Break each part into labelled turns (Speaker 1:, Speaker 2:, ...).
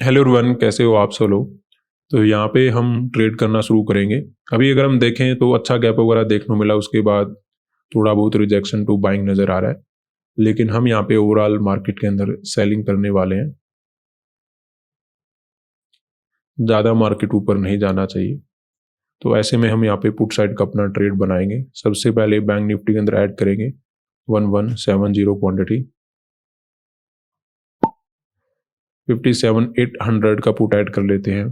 Speaker 1: Hello everyone, कैसे हो आप सब लोग। तो यहाँ पे हम ट्रेड करना शुरू करेंगे। अभी अगर हम देखें तो अच्छा गैप वगैरह देखने को मिला, उसके बाद थोड़ा बहुत रिजेक्शन टू बाइंग नज़र आ रहा है, लेकिन हम यहाँ पे ओवरऑल मार्केट के अंदर सेलिंग करने वाले हैं। ज़्यादा मार्केट ऊपर नहीं जाना चाहिए, तो ऐसे में हम यहाँ पे पुट साइड का अपना ट्रेड बनाएंगे। सबसे पहले बैंक निफ्टी के अंदर ऐड करेंगे 1170 क्वांटिटी, 57,800 का पुट ऐड कर लेते हैं।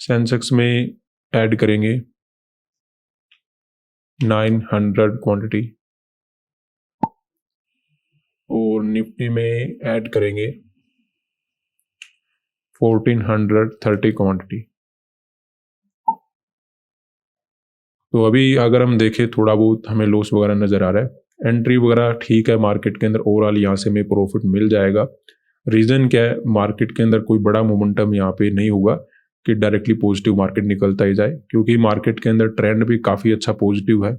Speaker 1: सेंसेक्स में ऐड करेंगे 900 क्वांटिटी और निफ्टी में ऐड करेंगे 1430 क्वांटिटी। तो अभी अगर हम देखें थोड़ा बहुत हमें लॉस वगैरह नज़र आ रहा है। एंट्री वगैरह ठीक है मार्केट के अंदर, ओवरऑल यहाँ से हमें प्रॉफिट मिल जाएगा। रीज़न क्या है, मार्केट के अंदर कोई बड़ा मोमेंटम यहाँ पे नहीं होगा कि डायरेक्टली पॉजिटिव मार्केट निकलता ही जाए, क्योंकि मार्केट के अंदर ट्रेंड भी काफ़ी अच्छा पॉजिटिव है।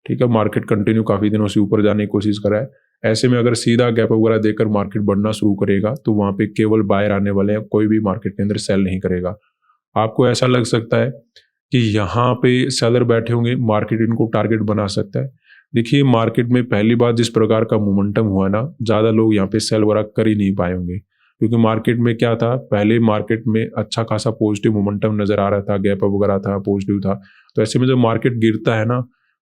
Speaker 1: ठीक है, मार्केट कंटिन्यू काफ़ी दिनों से ऊपर जाने की कोशिश कर रहा है। ऐसे में अगर सीधा गैप वगैरह देकर मार्केट बढ़ना शुरू करेगा तो वहाँ पे केवल बायर आने वाले हैं, कोई भी मार्केट के अंदर सेल नहीं करेगा। आपको ऐसा लग सकता है कि यहाँ पे सेलर बैठे होंगे, मार्केट इनको टारगेट बना सकता है। देखिए, मार्केट में पहली बार जिस प्रकार का मोमेंटम हुआ ना, ज़्यादा लोग यहाँ पे सेल वगैरह कर ही नहीं पाए होंगे, क्योंकि मार्केट में क्या था, पहले मार्केट में अच्छा खासा पॉजिटिव मोमेंटम नज़र आ रहा था, गैप अप वगैरह था, पॉजिटिव था। तो ऐसे में जब मार्केट गिरता है ना,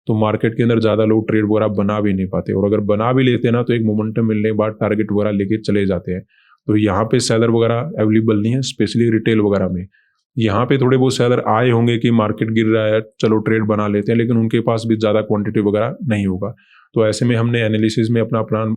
Speaker 1: तो मार्केट के अंदर ज़्यादा लोग ट्रेड वगैरह बना भी नहीं पाते, और अगर बना भी लेते हैं ना, तो एक मोमेंटम मिलने के बाद टारगेट वगैरह लेके चले जाते हैं। तो यहाँ पे सेलर वगैरह अवेलेबल नहीं है, स्पेशली रिटेल वगैरह में। यहाँ पे थोड़े बहुत सेलर आए होंगे कि मार्केट गिर रहा है, चलो ट्रेड बना लेते हैं, लेकिन उनके पास भी ज़्यादा क्वांटिटी वगैरह नहीं होगा। तो ऐसे में हमने एनालिसिस में अपना प्लान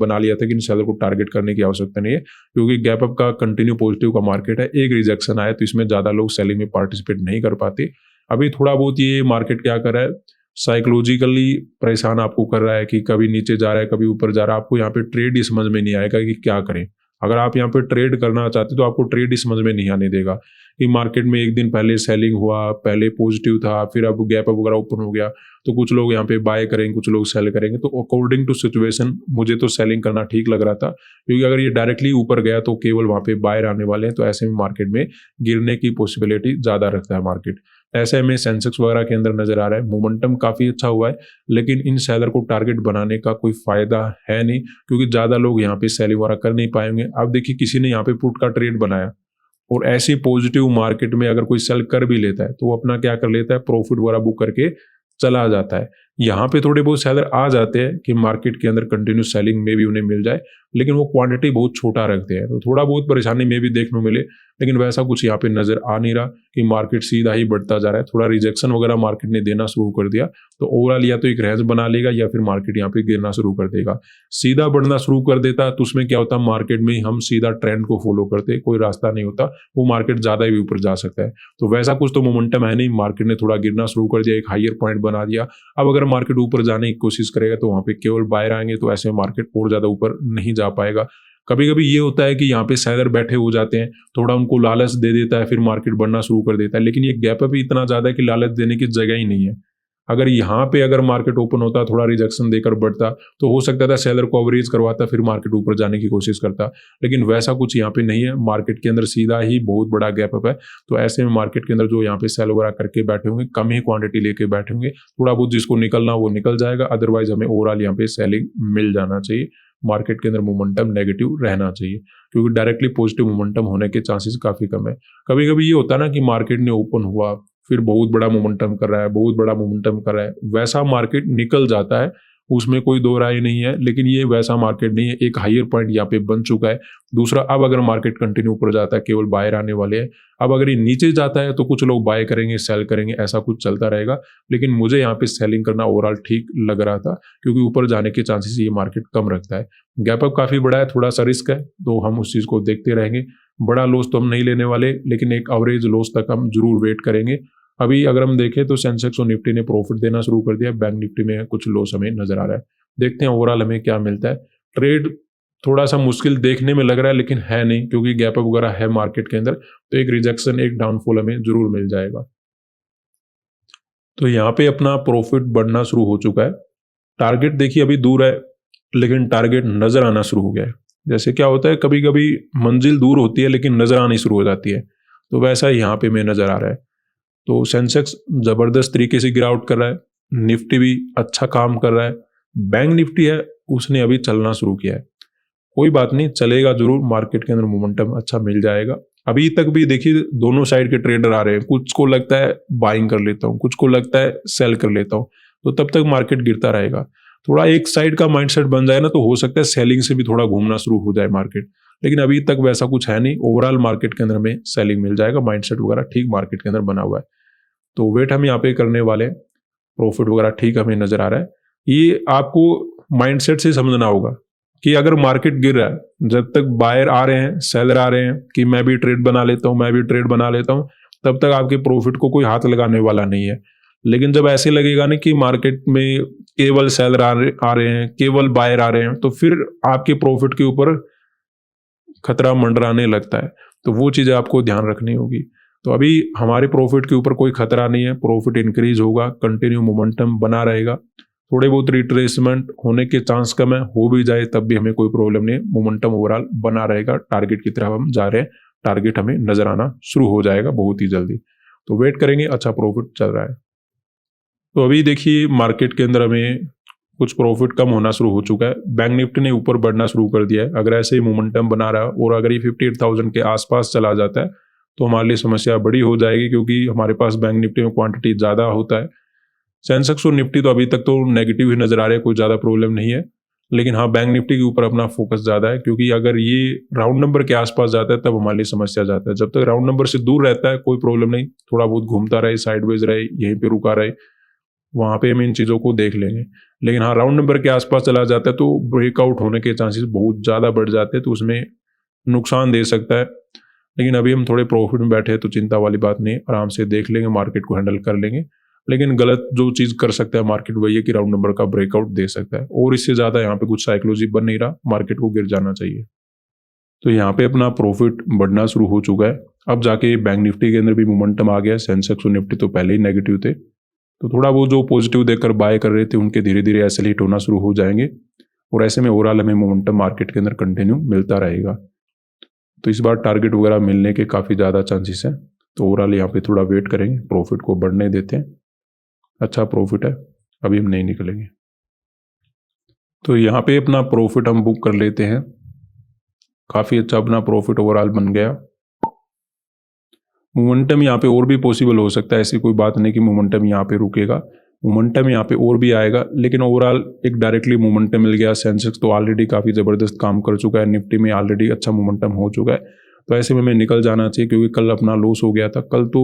Speaker 1: बना लिया था कि इन सेलर को टारगेट करने की आवश्यकता नहीं है, क्योंकि गैप अप का कंटिन्यू पॉजिटिव का मार्केट है। एक रिजेक्शन आया तो इसमें ज़्यादा लोग सेलिंग में पार्टिसिपेट नहीं कर पाते। अभी थोड़ा बहुत ये मार्केट क्या कर रहा है, साइकोलॉजिकली परेशान आपको कर रहा है कि कभी नीचे जा रहा है, कभी ऊपर जा रहा है। आपको यहाँ पे ट्रेड ही समझ में नहीं आएगा कि क्या करें। अगर आप यहाँ पे ट्रेड करना चाहते तो आपको ट्रेड ही समझ में नहीं आने देगा कि मार्केट में एक दिन पहले सेलिंग हुआ, पहले पॉजिटिव था, फिर अब गैप अप वगैरह ओपन हो गया, तो कुछ लोग यहाँ पे बाय करेंगे, कुछ लोग सेल करेंगे। तो अकॉर्डिंग टू सिचुएशन मुझे तो सेलिंग करना ठीक लग रहा था, क्योंकि अगर ये डायरेक्टली ऊपर गया तो केवल वहाँ पे बायर आने वाले हैं, तो ऐसे में मार्केट में गिरने की पॉसिबिलिटी ज़्यादा रखता है मार्केट। ऐसे में सेंसेक्स वगैरह के अंदर नजर आ रहा है मोमेंटम काफ़ी अच्छा हुआ है, लेकिन इन सेलर को टारगेट बनाने का कोई फायदा है नहीं, क्योंकि ज़्यादा लोग यहाँ पे सेलिंग वगैरह कर नहीं पाएंगे। अब देखिए, किसी ने यहाँ पे पुट का ट्रेड बनाया और ऐसी पॉजिटिव मार्केट में अगर कोई सेल कर भी लेता है तो वो अपना क्या कर लेता है, प्रॉफिट वगैरह बुक करके चला जाता है। यहाँ पे थोड़े बहुत सेलर आ जाते हैं कि मार्केट के अंदर कंटिन्यू सेलिंग में भी उन्हें मिल जाए, लेकिन वो क्वांटिटी बहुत छोटा रखते हैं, तो थोड़ा बहुत परेशानी में भी देखने को मिले। लेकिन वैसा कुछ यहाँ पे नजर आ नहीं रहा कि मार्केट सीधा ही बढ़ता जा रहा है। थोड़ा रिजेक्शन वगैरह मार्केट ने देना शुरू कर दिया, तो ओवरऑल या तो एक रेंज बना लेगा या फिर मार्केट यहाँ पे गिरना शुरू कर देगा। सीधा बढ़ना शुरू कर देता तो उसमें क्या होता, मार्केट में हम सीधा ट्रेंड को फॉलो करते, कोई रास्ता नहीं होता, वो मार्केट ज्यादा ही ऊपर जा सकता है। तो वैसा कुछ तो मोमेंटम है नहीं, मार्केट ने थोड़ा गिरना शुरू कर दिया, एक हायर पॉइंट बना दिया। अब अगर मार्केट ऊपर जाने की कोशिश करेगा तो वहां पे केवल बायर आएंगे, तो ऐसे में मार्केट और ज्यादा ऊपर नहीं जा पाएगा। कभी कभी ये होता है कि यहाँ पे सेलर बैठे हो जाते हैं, थोड़ा उनको लालच दे देता है, फिर मार्केट बढ़ना शुरू कर देता है, लेकिन ये गैप अप ही इतना ज्यादा है कि लालच देने की जगह ही नहीं है। अगर यहाँ पे अगर मार्केट ओपन होता, थोड़ा रिजेक्शन देकर बढ़ता, तो हो सकता था सेलर को अवरेज करवाता, फिर मार्केट ऊपर जाने की कोशिश करता, लेकिन वैसा कुछ यहाँ पे नहीं है। मार्केट के अंदर सीधा ही बहुत बड़ा गैप अप है। तो ऐसे में मार्केट के अंदर जो यहाँ पे सेल वगैरह करके बैठे होंगे, कम ही क्वांटिटी लेके बैठे होंगे, थोड़ा बहुत जिसको निकलना वो निकल जाएगा, अदरवाइज हमें ओवरऑल यहाँ पे सेलिंग मिल जाना चाहिए। मार्केट के अंदर मोमेंटम नेगेटिव रहना चाहिए, क्योंकि डायरेक्टली पॉजिटिव मोमेंटम होने के चांसेस काफी कम है। कभी कभी ये होता है ना कि मार्केट ने ओपन हुआ, फिर बहुत बड़ा मोमेंटम कर रहा है, बहुत बड़ा मोमेंटम कर रहा है, वैसा मार्केट निकल जाता है, उसमें कोई दो राय नहीं है। लेकिन ये वैसा मार्केट नहीं है, एक हायर पॉइंट यहाँ पे बन चुका है। दूसरा, अब अगर मार्केट कंटिन्यू ऊपर जाता है, केवल बायर आने वाले हैं। अब अगर ये नीचे जाता है तो कुछ लोग बाय करेंगे, सेल करेंगे, ऐसा कुछ चलता रहेगा। लेकिन मुझे यहाँ पे सेलिंग करना ओवरऑल ठीक लग रहा था, क्योंकि ऊपर जाने के चांसेस ये मार्केट कम रखता है। गैप अप काफी बड़ा है, थोड़ा सा रिस्क है, तो हम उस चीज को देखते रहेंगे। बड़ा लॉस तो हम नहीं लेने वाले, लेकिन एक एवरेज लॉस तक हम जरूर वेट करेंगे। अभी अगर हम देखें तो सेंसेक्स और निफ्टी ने प्रॉफिट देना शुरू कर दिया, बैंक निफ्टी में कुछ लॉस हमें नजर आ रहा है। देखते हैं ओवरऑल हमें क्या मिलता है। ट्रेड थोड़ा सा मुश्किल देखने में लग रहा है, लेकिन है नहीं, क्योंकि गैप अप वगैरह है मार्केट के अंदर, तो एक रिजेक्शन, एक डाउनफॉल हमें जरूर मिल जाएगा। तो यहाँ पे अपना प्रॉफिट बढ़ना शुरू हो चुका है। टारगेट देखिए अभी दूर है, लेकिन टारगेट नजर आना शुरू हो गया है। जैसे क्या होता है, कभी कभी मंजिल दूर होती है लेकिन नजर आनी शुरू हो जाती है, तो वैसा यहाँ पे में नजर आ रहा है। तो सेंसेक्स जबरदस्त तरीके से गिरावट कर रहा है, निफ्टी भी अच्छा काम कर रहा है, बैंक निफ्टी है उसने अभी चलना शुरू किया है। कोई बात नहीं, चलेगा जरूर, मार्केट के अंदर मोमेंटम अच्छा मिल जाएगा। अभी तक भी देखिए दोनों साइड के ट्रेडर आ रहे हैं, कुछ को लगता है बाइंग कर लेता हूँ, कुछ को लगता है सेल कर लेता हूँ, तो तब तक मार्केट गिरता रहेगा। थोड़ा एक साइड का माइंडसेट बन जाए ना, तो हो सकता है सेलिंग से भी थोड़ा घूमना शुरू हो जाए मार्केट, लेकिन अभी तक वैसा कुछ है नहीं। ओवरऑल मार्केट के अंदर में सेलिंग मिल जाएगा, माइंडसेट वगैरह ठीक मार्केट के अंदर बना हुआ है। तो वेट हम यहाँ पे करने वाले, प्रॉफिट वगैरह ठीक हमें नजर आ रहा है। ये आपको माइंडसेट से समझना होगा कि अगर मार्केट गिर रहा है, जब तक बायर आ रहे हैं, सेलर आ रहे हैं कि मैं भी ट्रेड बना लेता हूं, मैं भी ट्रेड बना लेता हूं, तब तक आपके प्रॉफिट को कोई हाथ लगाने वाला नहीं है। लेकिन जब ऐसे लगेगा ना कि मार्केट में केवल सेलर आ रहे हैं, केवल बायर आ रहे हैं, तो फिर आपके प्रॉफिट के ऊपर खतरा मंडराने लगता है। तो वो चीज़ें आपको ध्यान रखनी होगी। तो अभी हमारे प्रॉफिट के ऊपर कोई खतरा नहीं है, प्रॉफिट इंक्रीज होगा, कंटिन्यू मोमेंटम बना रहेगा। थोड़े बहुत रिट्रेसमेंट होने के चांस कम है, हो भी जाए तब भी हमें कोई प्रॉब्लम नहीं है, मोमेंटम ओवरऑल बना रहेगा। टारगेट की तरफ हम जा रहे हैं, टारगेट हमें नजर आना शुरू हो जाएगा बहुत ही जल्दी। तो वेट करेंगे, अच्छा प्रॉफिट चल रहा है। तो अभी देखिए मार्केट के अंदर हमें कुछ प्रॉफिट कम होना शुरू हो चुका है, बैंक निफ्टी ने ऊपर बढ़ना शुरू कर दिया है। अगर ऐसे ही मोमेंटम बना रहा है और अगर ये 58,000 के आसपास चला जाता है तो हमारे लिए समस्या बड़ी हो जाएगी, क्योंकि हमारे पास बैंक निफ्टी में क्वांटिटी ज़्यादा होता है। सेंसेक्स और निफ्टी तो अभी तक तो नेगेटिव ही नजर आ रहे हैं, कोई ज़्यादा प्रॉब्लम नहीं है। लेकिन हाँ, बैंक निफ्टी के ऊपर अपना फोकस ज़्यादा है, क्योंकि अगर ये राउंड नंबर के आसपास जाता है तब हमारे लिए समस्या जाता है। जब तक राउंड नंबर से दूर रहता है कोई प्रॉब्लम नहीं, थोड़ा बहुत घूमता रहे, साइडवेज रहे, यहीं पे रुका रहे, वहाँ पे हम इन चीज़ों को देख लेंगे। लेकिन हाँ, राउंड नंबर के आसपास चला जाता है तो ब्रेकआउट होने के चांसेस बहुत ज़्यादा बढ़ जाते हैं, तो उसमें नुकसान दे सकता है। लेकिन अभी हम थोड़े प्रॉफिट में बैठे हैं तो चिंता वाली बात नहीं है, आराम से देख लेंगे, मार्केट को हैंडल कर लेंगे। लेकिन गलत जो चीज़ कर सकता है मार्केट वही है कि राउंड नंबर का ब्रेकआउट दे सकता है, और इससे ज़्यादा यहाँ पे कुछ साइकोलॉजी बन नहीं रहा, मार्केट को गिर जाना चाहिए। तो यहाँ पे अपना प्रॉफिट बढ़ना शुरू हो चुका है। अब जाके बैंक निफ्टी के अंदर भी मोमेंटम आ गया है, सेंसेक्स और निफ्टी तो पहले ही नेगेटिव थे, तो थोड़ा वो जो पॉजिटिव देखकर बाय कर रहे थे उनके धीरे धीरे ऐसे हिट होना शुरू हो जाएंगे, और ऐसे में ओवरऑल हमें मोमेंटम मार्केट के अंदर कंटिन्यू मिलता रहेगा। तो इस बार टारगेट वगैरह मिलने के काफ़ी ज़्यादा चांसेस हैं, तो ओवरऑल यहाँ पे थोड़ा वेट करेंगे, प्रॉफिट को बढ़ने देते हैं। अच्छा प्रॉफिट है, अभी हम नहीं निकलेंगे। तो यहाँ पे अपना प्रॉफिट हम बुक कर लेते हैं, काफ़ी अच्छा अपना प्रॉफिट ओवरऑल बन गया। मोमेंटम यहाँ पे और भी पॉसिबल हो सकता है, ऐसी कोई बात नहीं कि मोमेंटम यहाँ पे रुकेगा, मोमेंटम यहाँ पे और भी आएगा, लेकिन ओवरऑल एक डायरेक्टली मोमेंटम मिल गया। सेंसेक्स तो ऑलरेडी काफ़ी ज़बरदस्त काम कर चुका है, निफ्टी में ऑलरेडी अच्छा मोमेंटम हो चुका है, तो ऐसे में हमें निकल जाना चाहिए, क्योंकि कल अपना लॉस हो गया था। कल तो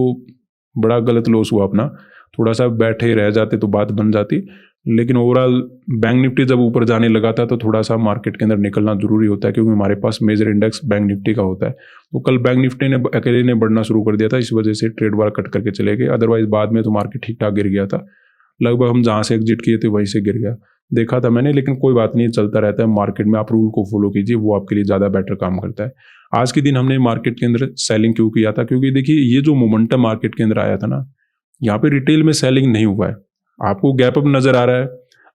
Speaker 1: बड़ा गलत लॉस हुआ अपना, थोड़ा सा बैठे रह जाते तो बात बन जाती। लेकिन ओवरऑल बैंक निफ्टी जब ऊपर जाने लगा था तो थोड़ा सा मार्केट के अंदर निकलना जरूरी होता है, क्योंकि हमारे पास मेजर इंडेक्स बैंक निफ्टी का होता है। तो कल बैंक निफ्टी ने अकेले ने बढ़ना शुरू कर दिया था, इस वजह से ट्रेड वार कट करके चले गए, अदरवाइज बाद में तो मार्केट ठीक ठाक गिर गया था। लगभग हम जहाँ से एग्जिट किए थे वहीं से गिर गया, देखा था मैंने। लेकिन कोई बात नहीं, चलता रहता है मार्केट में, आप रूल को फॉलो कीजिए, वो आपके लिए ज़्यादा बेटर काम करता है। आज के दिन हमने मार्केट के अंदर सेलिंग क्यों किया था, क्योंकि देखिए ये जो मोमेंटम मार्केट के अंदर आया था ना, यहाँ पे रिटेल में सेलिंग नहीं हुआ है। आपको गैप अप नजर आ रहा है,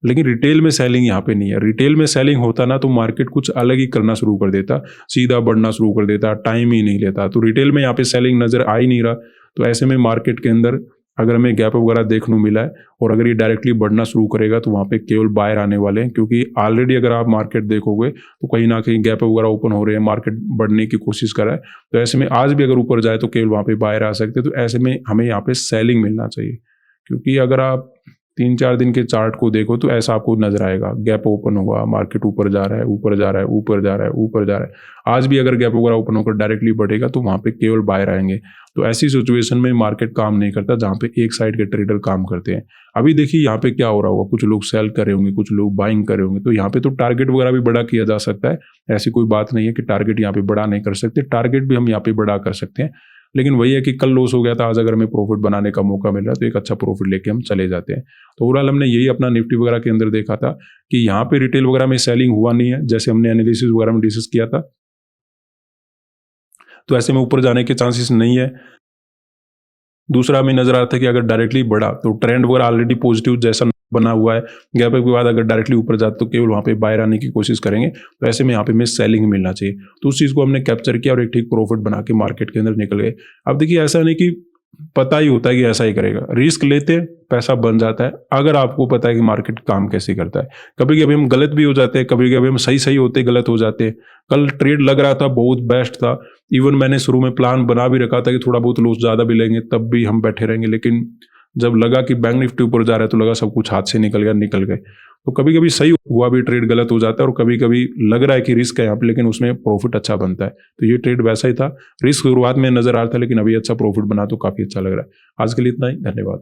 Speaker 1: लेकिन रिटेल में सेलिंग यहाँ पे नहीं है। रिटेल में सेलिंग होता ना तो मार्केट कुछ अलग ही करना शुरू कर देता, सीधा बढ़ना शुरू कर देता, टाइम ही नहीं लेता। तो रिटेल में यहाँ पे सेलिंग नजर आ ही नहीं रहा, तो ऐसे में मार्केट के अंदर अगर हमें गैप वगैरह देखने को मिला है और अगर ये डायरेक्टली बढ़ना शुरू करेगा तो वहाँ पे केवल बायर आने वाले हैं, क्योंकि ऑलरेडी अगर आप मार्केट देखोगे तो कहीं ना कहीं गैप वगैरह ओपन हो रहे हैं, मार्केट बढ़ने की कोशिश कर रहा है। तो ऐसे में आज भी अगर ऊपर जाए तो केवल वहाँ पे बायर आ सकते हैं। तो ऐसे में हमें यहाँ पे सेलिंग मिलना चाहिए, क्योंकि अगर आप 3-4 दिन के चार्ट को देखो तो ऐसा आपको नजर आएगा, गैप ओपन हुआ, मार्केट ऊपर जा रहा है, ऊपर जा रहा है, ऊपर जा रहा है, ऊपर जा रहा है। आज भी अगर गैप वगैरह ओपन होकर डायरेक्टली बढ़ेगा तो वहाँ पे केवल बायर आएंगे। तो ऐसी सिचुएशन में मार्केट काम नहीं करता जहाँ पे एक साइड के ट्रेडर काम करते हैं। अभी देखिए यहाँ पे क्या हो रहा होगा, कुछ लोग सेल कर रहे होंगे, कुछ लोग बाइंग कर रहे होंगे। तो यहाँ पे तो टारगेट वगैरह भी बड़ा किया जा सकता है, ऐसी कोई बात नहीं है कि टारगेट यहाँ पे बड़ा नहीं कर सकते, टारगेट भी हम यहाँ पे बड़ा कर सकते हैं। लेकिन वही है कि कल लॉस हो गया था, आज अगर हमें प्रॉफिट बनाने का मौका मिल रहा है तो एक अच्छा प्रॉफिट लेके हम चले जाते हैं। तो ओवरऑल हमने यही अपना निफ्टी वगैरह के अंदर देखा था कि यहाँ पे रिटेल वगैरह में सेलिंग हुआ नहीं है, जैसे हमने एनालिसिस वगैरह में डिस्कस किया था। तो ऐसे में ऊपर जाने के चांसेस नहीं है। दूसरा हमें नजर आता है कि अगर डायरेक्टली बढ़ा तो ट्रेंड वगैरह ऑलरेडी पॉजिटिव जैसा बना हुआ है, गैप अप के बाद अगर डायरेक्टली ऊपर जाता तो केवल वहाँ पे बायर आने की कोशिश करेंगे, तो ऐसे में यहाँ पे हमें सेलिंग मिलना चाहिए। तो उस चीज़ को हमने कैप्चर किया और एक ठीक प्रॉफिट बना के मार्केट के अंदर निकल गए। अब देखिए ऐसा नहीं कि पता ही होता है कि ऐसा ही करेगा, रिस्क लेते पैसा बन जाता है अगर आपको पता है कि मार्केट काम कैसे करता है। कभी कभी हम गलत भी हो जाते हैं, कभी कभी हम सही सही होते गलत हो जाते हैं। कल ट्रेड लग रहा था बहुत बेस्ट था, इवन मैंने शुरू में प्लान बना भी रखा था कि थोड़ा बहुत लॉस ज़्यादा भी लेंगे तब भी हम बैठे रहेंगे, लेकिन जब लगा कि बैंक निफ्टी ऊपर जा रहा है तो लगा सब कुछ हाथ से निकल गए। तो कभी कभी सही हुआ भी ट्रेड गलत हो जाता है और कभी कभी लग रहा है कि रिस्क है यहाँ पे लेकिन उसमें प्रॉफिट अच्छा बनता है। तो ये ट्रेड वैसा ही था, रिस्क शुरुआत में नजर आ रहा था लेकिन अभी अच्छा प्रॉफिट बना तो काफी अच्छा लग रहा है। आज के लिए इतना ही, धन्यवाद।